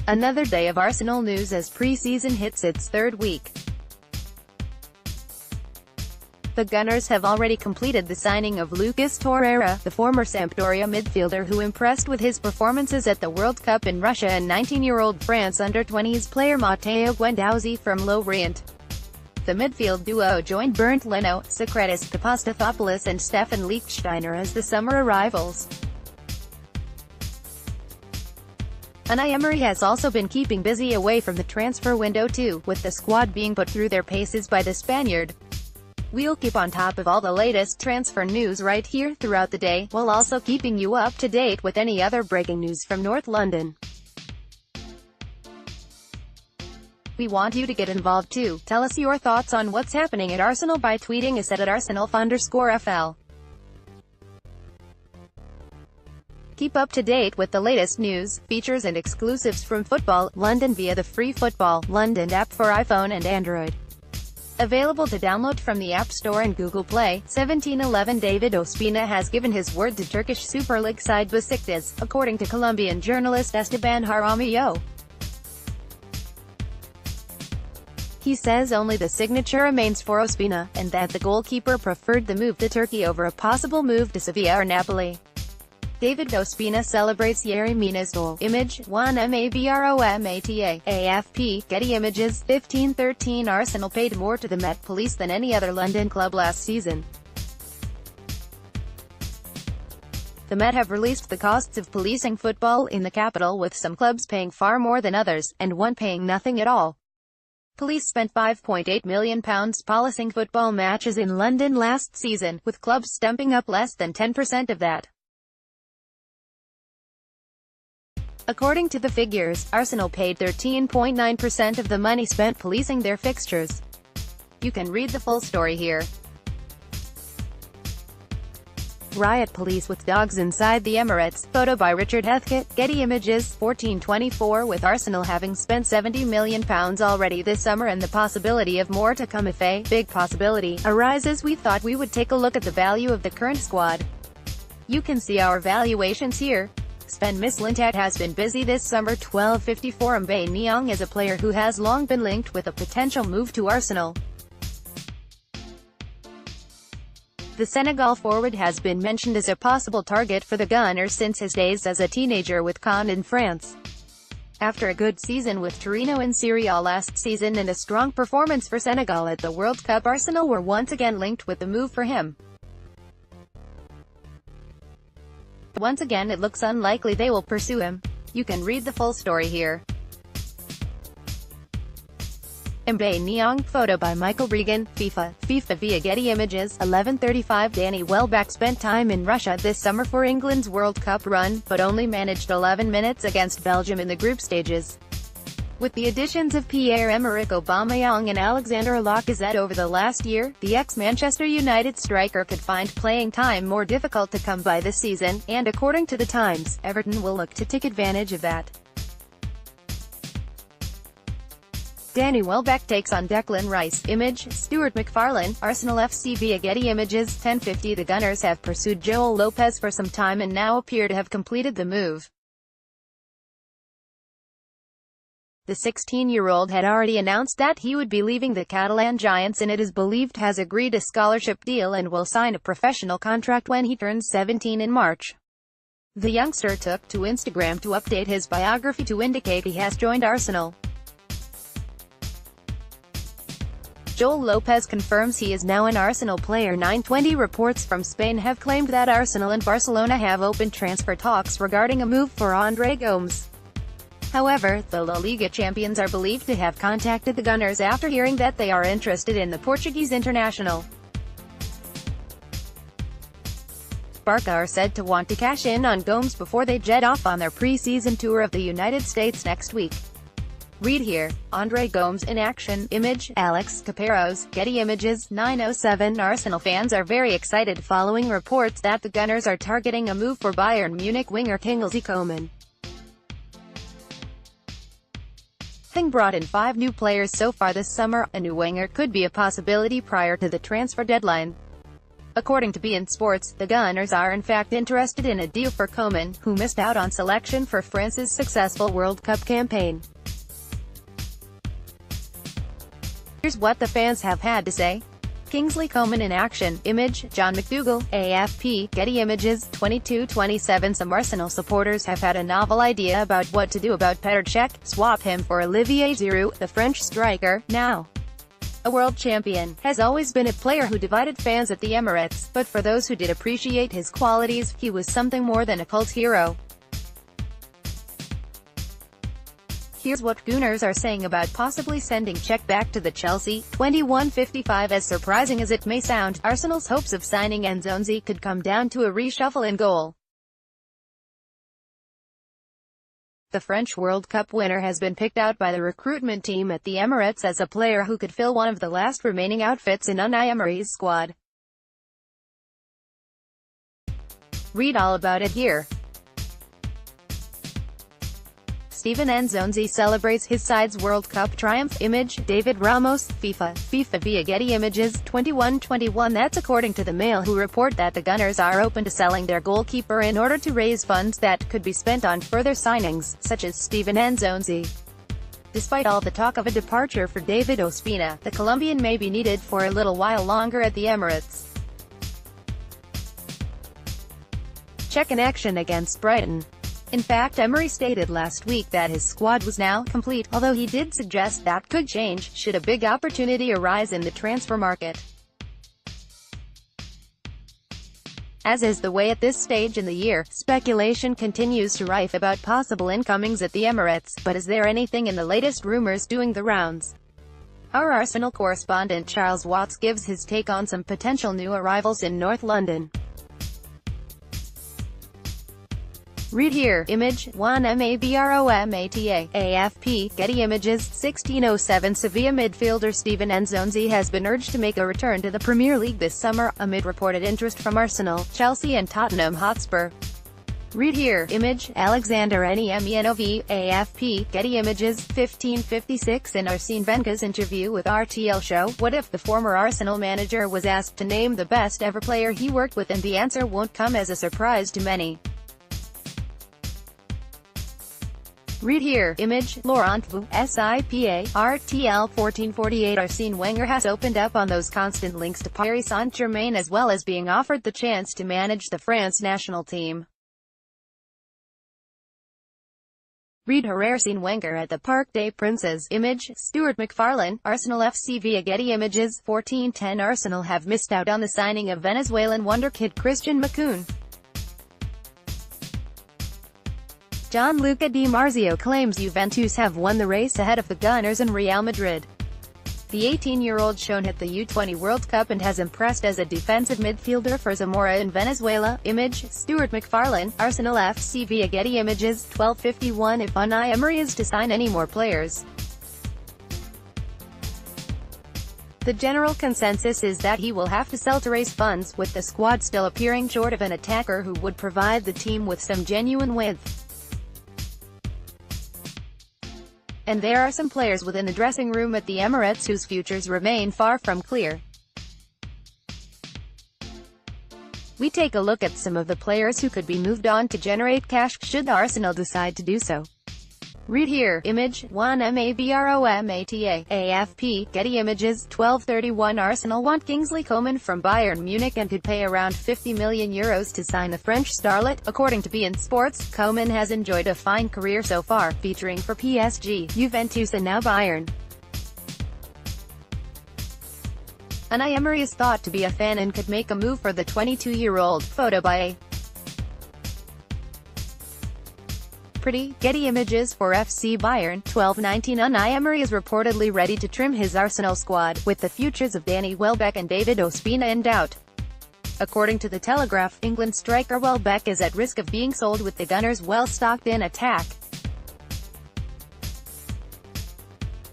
Another day of Arsenal news as pre-season hits its third week. The Gunners have already completed the signing of Lucas Torreira, the former Sampdoria midfielder who impressed with his performances at the World Cup in Russia, and 19-year-old France under-20s player Matteo Guendouzi from Lorient. The midfield duo joined Bernd Leno, Sokratis, Papastathopoulos and Stephan Lichtsteiner as the summer arrivals. Unai Emery has also been keeping busy away from the transfer window too, with the squad being put through their paces by the Spaniard. We'll keep on top of all the latest transfer news right here throughout the day, while also keeping you up to date with any other breaking news from North London. We want you to get involved too. Tell us your thoughts on what's happening at Arsenal by tweeting us at @Arsenal_FL. Keep up to date with the latest news, features and exclusives from Football London via the free Football London app for iPhone and Android. Available to download from the App Store and Google Play. 1711 David Ospina has given his word to Turkish Super League side Besiktas, according to Colombian journalist Esteban Jaramillo. He says only the signature remains for Ospina, and that the goalkeeper preferred the move to Turkey over a possible move to Sevilla or Napoli. David Ospina celebrates Yerry Mina's goal. Image, 1MABROMATA, AFP, Getty Images, 15-13 Arsenal paid more to the Met Police than any other London club last season. The Met have released the costs of policing football in the capital, with some clubs paying far more than others, and one paying nothing at all. Police spent £5.8 million policing football matches in London last season, with clubs stumping up less than 10% of that. According to the figures, Arsenal paid 13.9% of the money spent policing their fixtures. You can read the full story here. Riot police with dogs inside the Emirates. Photo by Richard Heathcote. Getty Images. 1424 With Arsenal having spent £70 million already this summer and the possibility of more to come if a big possibility arises, we thought we would take a look at the value of the current squad. You can see our valuations here. Sven Mislintat has been busy this summer. 1254 Mbaye Niang is a player who has long been linked with a potential move to Arsenal. The Senegal forward has been mentioned as a possible target for the Gunners since his days as a teenager with Caen in France. After a good season with Torino in Serie A last season and a strong performance for Senegal at the World Cup, Arsenal were once again linked with the move for him. Once again it looks unlikely they will pursue him. You can read the full story here. Mbaye Niang. Photo by Michael Regan. FIFA via Getty Images. 1135 Danny Welbeck spent time in Russia this summer for England's World Cup run, but only managed 11 minutes against Belgium in the group stages. With the additions of Pierre-Emerick Aubameyang and Alexander Lacazette over the last year, the ex-Manchester United striker could find playing time more difficult to come by this season, and according to The Times, Everton will look to take advantage of that. Danny Welbeck takes on Declan Rice. Image, Stuart McFarlane. Arsenal FC via Getty Images. 1050 The Gunners have pursued Joel Lopez for some time and now appear to have completed the move. The 16-year-old had already announced that he would be leaving the Catalan Giants, and it is believed has agreed a scholarship deal and will sign a professional contract when he turns 17 in March. The youngster took to Instagram to update his biography to indicate he has joined Arsenal. Joel Lopez confirms he is now an Arsenal player. 920 reports from Spain have claimed that Arsenal and Barcelona have opened transfer talks regarding a move for André Gomes. However, the La Liga champions are believed to have contacted the Gunners after hearing that they are interested in the Portuguese international. Barca are said to want to cash in on Gomes before they jet off on their pre-season tour of the United States next week. Read here. André Gomes in action. Image, Alex Caparros. Getty Images. 907 Arsenal fans are very excited following reports that the Gunners are targeting a move for Bayern Munich winger Kingsley Coman. Having brought in 5 new players so far this summer, a new winger could be a possibility prior to the transfer deadline. According to beIN Sports, the Gunners are in fact interested in a deal for Coman, who missed out on selection for France's successful World Cup campaign. Here's what the fans have had to say. Kingsley Coman in action. Image, John McDougall, AFP, Getty Images, 22-27. Some Arsenal supporters have had a novel idea about what to do about Petr Cech. Swap him for Olivier Giroud. The French striker, now a world champion, has always been a player who divided fans at the Emirates, but for those who did appreciate his qualities, he was something more than a cult hero. Here's what Gunners are saying about possibly sending Cech back to the Chelsea. 21:55. As surprising as it may sound, Arsenal's hopes of signing Guendouzi could come down to a reshuffle in goal. The French World Cup winner has been picked out by the recruitment team at the Emirates as a player who could fill one of the last remaining outfits in Unai Emery's squad. Read all about it here. Stephan Guendouzi celebrates his side's World Cup triumph. Image, David Ramos, FIFA via Getty Images, 21-21. That's according to the Mail, who report that the Gunners are open to selling their goalkeeper in order to raise funds that could be spent on further signings, such as Stephan Guendouzi. Despite all the talk of a departure for David Ospina, the Colombian may be needed for a little while longer at the Emirates. Cech in action against Brighton. In fact, Emery stated last week that his squad was now complete, although he did suggest that could change should a big opportunity arise in the transfer market. As is the way at this stage in the year, speculation continues to rife about possible incomings at the Emirates, but is there anything in the latest rumors doing the rounds? Our Arsenal correspondent Charles Watts gives his take on some potential new arrivals in North London. Read here. Image, Juan Mabromata, AFP, Getty Images, 1607. Sevilla midfielder Stephan Guendouzi has been urged to make a return to the Premier League this summer, amid reported interest from Arsenal, Chelsea and Tottenham Hotspur. Read here. Image, Alexander Niemov, AFP, Getty Images, 1556. In Arsene Wenger's interview with RTL show, What If, the former Arsenal manager was asked to name the best ever player he worked with, and the answer won't come as a surprise to many. Read here. Image, Laurent Sipa, RTL 1448. Arsene Wenger has opened up on those constant links to Paris Saint-Germain, as well as being offered the chance to manage the France national team. Read Arsene Wenger at the Parc des Princes. Image, Stuart McFarlane, Arsenal FC via Getty Images, 1410. Arsenal have missed out on the signing of Venezuelan wonderkid Christian Macoun. Gianluca Di Marzio claims Juventus have won the race ahead of the Gunners and Real Madrid. The 18-year-old shone at the U20 World Cup and has impressed as a defensive midfielder for Zamora in Venezuela. Image, Stuart McFarlane, Arsenal FC via Getty Images, 12:51. If Unai Emery is to sign any more players, the general consensus is that he will have to sell to raise funds, with the squad still appearing short of an attacker who would provide the team with some genuine width. And there are some players within the dressing room at the Emirates whose futures remain far from clear. We take a look at some of the players who could be moved on to generate cash, should Arsenal decide to do so. Read here. Image, Juan Mabromata, AFP, Getty Images, 12:31. Arsenal want Kingsley Coman from Bayern Munich and could pay around €50 million to sign the French starlet. According to beIN Sports, Coman has enjoyed a fine career so far, featuring for PSG, Juventus and now Bayern. Unai Emery is thought to be a fan and could make a move for the 22-year-old. Photo by A. Pretty, Getty Images. For FC Bayern, 12:19. Unai Emery is reportedly ready to trim his Arsenal squad, with the futures of Danny Welbeck and David Ospina in doubt. According to The Telegraph, England striker Welbeck is at risk of being sold, with the Gunners well stocked in attack.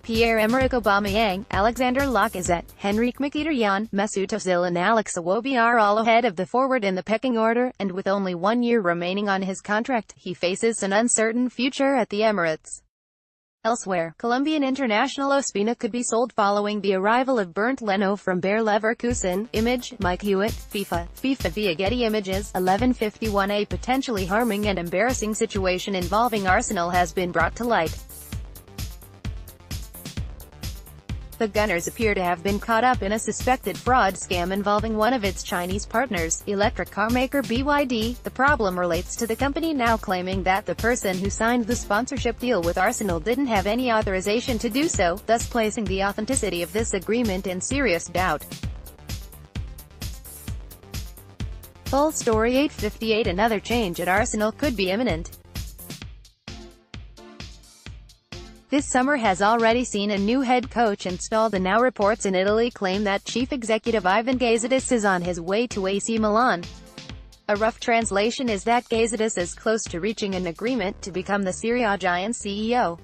Pierre-Emerick Aubameyang, Alexander Lacazette, Henrikh Mkhitaryan, Mesut Ozil and Alex Iwobi are all ahead of the forward in the pecking order, and with only 1 year remaining on his contract, he faces an uncertain future at the Emirates. Elsewhere, Colombian international Ospina could be sold following the arrival of Bernd Leno from Bayer Leverkusen. Image, Mike Hewitt, FIFA. FIFA via Getty Images. 11:51. A potentially harming and embarrassing situation involving Arsenal has been brought to light. The Gunners appear to have been caught up in a suspected fraud scam involving one of its Chinese partners, electric car maker BYD. The problem relates to the company now claiming that the person who signed the sponsorship deal with Arsenal didn't have any authorization to do so, thus placing the authenticity of this agreement in serious doubt. Full story 8:58. Another change at Arsenal could be imminent. This summer has already seen a new head coach installed, and now reports in Italy claim that chief executive Ivan Gazidis is on his way to AC Milan. A rough translation is that Gazidis is close to reaching an agreement to become the Serie A giant CEO.